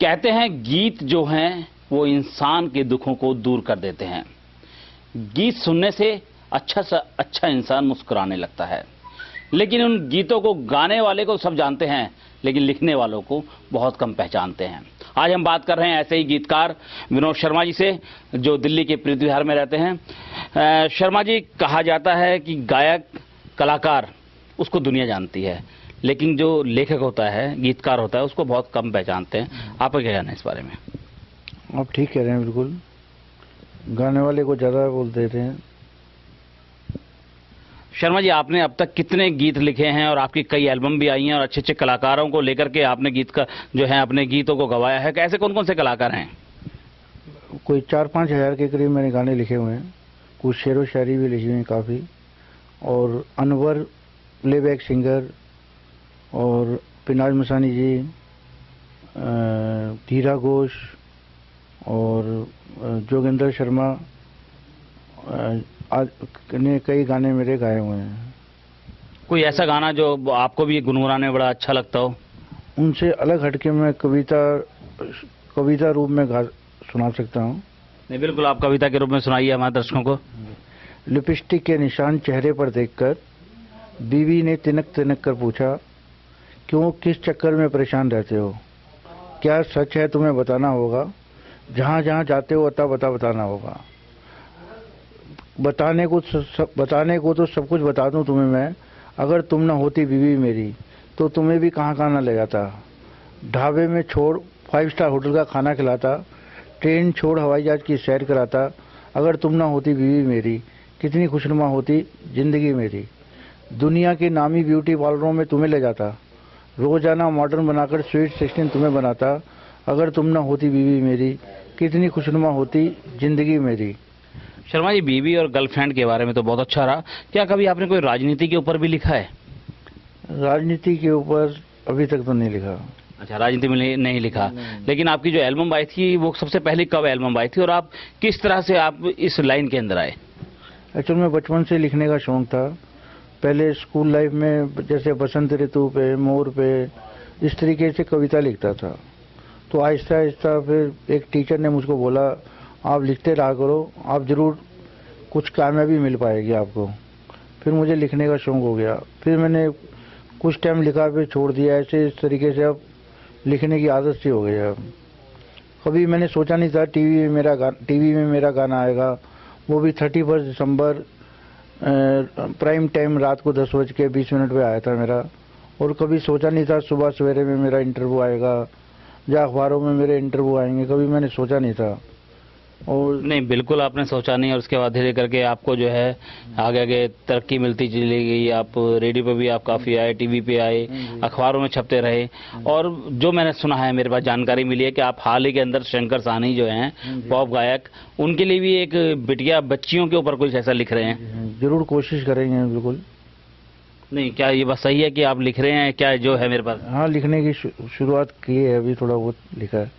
कहते हैं गीत जो हैं वो इंसान के दुखों को दूर कर देते हैं। गीत सुनने से अच्छा से अच्छा इंसान मुस्कुराने लगता है। लेकिन उन गीतों को गाने वाले को सब जानते हैं, लेकिन लिखने वालों को बहुत कम पहचानते हैं। आज हम बात कर रहे हैं ऐसे ही गीतकार विनोद शर्मा जी से, जो दिल्ली के प्रीति विहार में रहते हैं। शर्मा जी, कहा जाता है कि गायक कलाकार उसको दुनिया जानती है, लेकिन जो लेखक होता है, गीतकार होता है, उसको बहुत कम पहचानते हैं। आपका क्या कहना है इस बारे में? आप ठीक कह रहे हैं, बिल्कुल। गाने वाले को ज़्यादा बोल देते हैं। शर्मा जी, आपने अब तक कितने गीत लिखे हैं और आपकी कई एल्बम भी आई हैं और अच्छे अच्छे कलाकारों को लेकर के आपने गीत का जो है अपने गीतों को गवाया है। कैसे कौन कौन से कलाकार हैं? कोई 4-5 हज़ार के करीब मैंने गाने लिखे हुए हैं। कुछ शेर व शायरी भी लिखी हुई हैं काफ़ी। और अनवर प्लेबैक सिंगर और पिनाज मसानी जी, धीरा घोष और जोगिंदर शर्मा ने कई गाने मेरे गाए हुए हैं। कोई ऐसा गाना जो आपको भी गुनगुनाने में बड़ा अच्छा लगता हो? उनसे अलग हटके मैं कविता रूप में सुना सकता हूँ। नहीं, बिल्कुल, आप कविता के रूप में सुनाइए हमारे दर्शकों को। लिपस्टिक के निशान चेहरे पर देखकर बीवी ने तिनक तिनक कर पूछा, क्यों किस चक्कर में परेशान रहते हो? क्या सच है तुम्हें बताना होगा, जहाँ जहाँ जाते हो अता पता बताना होगा। बताने को तो सब कुछ बता दूं तुम्हें मैं, अगर तुम ना होती बीवी मेरी तो तुम्हें भी कहाँ कहाँ ना ले जाता। ढाबे में छोड़ 5 स्टार होटल का खाना खिलाता, ट्रेन छोड़ हवाई जहाज की सैर कराता। अगर तुम ना होती बीवी मेरी कितनी खुशनुमा होती जिंदगी मेरी। दुनिया के नामी ब्यूटी पार्लरों में तुम्हें ले जाता, रोजाना मॉडर्न बनाकर स्वीट 16 तुम्हें बनाता। अगर तुम ना होती बीवी मेरी कितनी खुशनुमा होती जिंदगी मेरी। शर्मा जी, बीवी और गर्लफ्रेंड के बारे में तो बहुत अच्छा रहा। क्या कभी आपने कोई राजनीति के ऊपर भी लिखा है? राजनीति के ऊपर अभी तक तो नहीं लिखा। अच्छा, राजनीति में नहीं लिखा। लेकिन आपकी जो एल्बम आई थी वो सबसे पहले कब एल्बम आई थी और आप किस तरह से आप इस लाइन के अंदर आए? एक्चुअल में बचपन से लिखने का शौक था। पहले स्कूल लाइफ में जैसे बसंत ऋतु पे, मोर पे, इस तरीके से कविता लिखता था। तो आहिस्ता आहिस्ता फिर एक टीचर ने मुझको बोला, आप लिखते रहा करो, आप ज़रूर कुछ कामयाबी मिल पाएगी आपको। फिर मुझे लिखने का शौक़ हो गया। फिर मैंने कुछ टाइम लिखा, फिर छोड़ दिया। ऐसे इस तरीके से अब लिखने की आदत सी हो गई है। कभी मैंने सोचा नहीं था टीवी में मेरा गाना आएगा, वो भी 31 दिसंबर प्राइम टाइम रात को 10:20 पे आया था मेरा। और कभी सोचा नहीं था सुबह सवेरे में मेरा इंटरव्यू आएगा या अखबारों में मेरे इंटरव्यू आएंगे, कभी मैंने सोचा नहीं था। और नहीं, बिल्कुल आपने सोचा नहीं, और उसके बाद धीरे करके आपको जो है आगे आगे तरक्की मिलती चली गई। आप रेडियो पे भी आप काफ़ी आए, टीवी पे आए, अखबारों में छपते रहे। और जो मैंने सुना है, मेरे पास जानकारी मिली है कि आप हाल ही के अंदर शंकर साहनी जो हैं पॉप गायक, उनके लिए भी एक बिटिया बच्चियों के ऊपर कुछ ऐसा लिख रहे हैं। जरूर कोशिश करेंगे, बिल्कुल। नहीं, क्या ये बात सही है कि आप लिख रहे हैं? क्या जो है मेरे पास? हाँ, लिखने की शुरुआत की है, अभी थोड़ा बहुत लिखा है।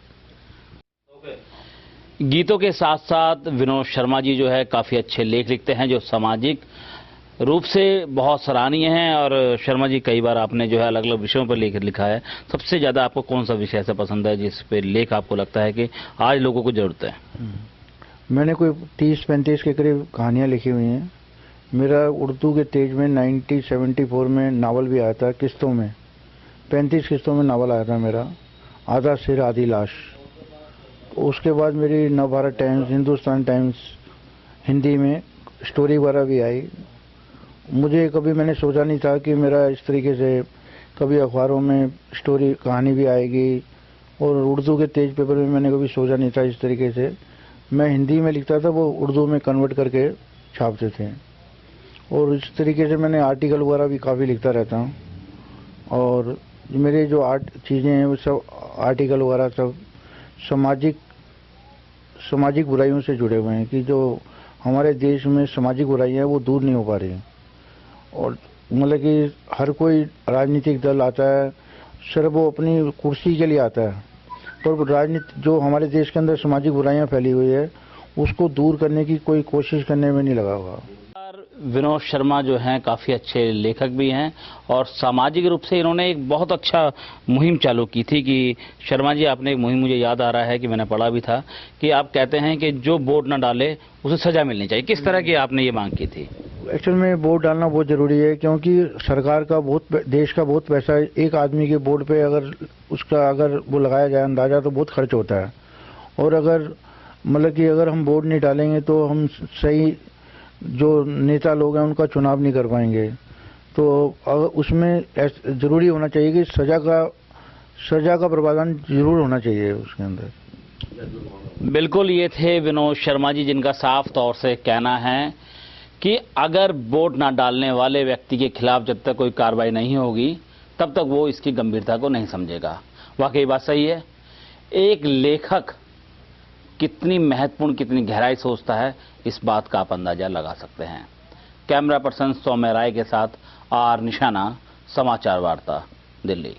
गीतों के साथ साथ विनोद शर्मा जी जो है काफ़ी अच्छे लेख लिखते हैं, जो सामाजिक रूप से बहुत सराहनीय हैं। और शर्मा जी, कई बार आपने जो है अलग अलग विषयों पर लेख लिखा है। सबसे ज़्यादा आपको कौन सा विषय ऐसा पसंद है जिस पे लेख आपको लगता है कि आज लोगों को ज़रूरत है? मैंने कोई 30-35 के करीब कहानियाँ लिखी हुई हैं। मेरा उर्दू के तेज में 1974 में नावल भी आया था, किस्तों में 35 किस्तों में नावल आया था मेरा, आधा सिर आधी लाश। उसके बाद मेरी नवभारत टाइम्स, हिंदुस्तान टाइम्स हिंदी में स्टोरी वगैरह भी आई। मुझे कभी मैंने सोचा नहीं था कि मेरा इस तरीके से कभी अखबारों में स्टोरी कहानी भी आएगी। और उर्दू के तेज पेपर में मैंने कभी सोचा नहीं था इस तरीके से। मैं हिंदी में लिखता था, वो उर्दू में कन्वर्ट करके छापते थे। और इस तरीके से मैंने आर्टिकल वगैरह भी काफ़ी लिखता रहता हूँ। और मेरे जो चीज़ें हैं वो सब आर्टिकल वगैरह सब सामाजिक बुराइयों से जुड़े हुए हैं कि जो हमारे देश में सामाजिक बुराइयां हैं वो दूर नहीं हो पा रही हैं। और मतलब कि हर कोई राजनीतिक दल आता है, सिर्फ वो अपनी कुर्सी के लिए आता है, पर राजनीति जो हमारे देश के अंदर सामाजिक बुराइयां फैली हुई है उसको दूर करने की कोई कोशिश करने में नहीं लगा हुआ। विनोद शर्मा जो हैं काफ़ी अच्छे लेखक भी हैं और सामाजिक रूप से इन्होंने एक बहुत अच्छा मुहिम चालू की थी कि शर्मा जी आपने एक मुहिम, मुझे याद आ रहा है कि मैंने पढ़ा भी था कि आप कहते हैं कि जो वोट ना डाले उसे सज़ा मिलनी चाहिए। किस तरह की आपने ये मांग की थी? एक्चुअल में वोट डालना बहुत ज़रूरी है, क्योंकि सरकार का देश का बहुत पैसा एक आदमी के वोट पे अगर वो लगाया जाए अंदाज़ा तो बहुत खर्च होता है। और अगर मतलब कि अगर हम वोट नहीं डालेंगे तो हम सही जो नेता लोग हैं उनका चुनाव नहीं कर पाएंगे। तो उसमें ज़रूरी होना चाहिए कि सजा का प्रावधान जरूर होना चाहिए उसके अंदर। बिल्कुल, ये थे विनोद शर्मा जी, जिनका साफ तौर से कहना है कि अगर वोट ना डालने वाले व्यक्ति के खिलाफ जब तक कोई कार्रवाई नहीं होगी तब तक वो इसकी गंभीरता को नहीं समझेगा। वाकई बात सही है। एक लेखक कितनी महत्वपूर्ण, कितनी गहराई सोचता है, इस बात का आप अंदाजा लगा सकते हैं। कैमरा पर्सन सौम्य राय के साथ आर निशाना, समाचार वार्ता, दिल्ली।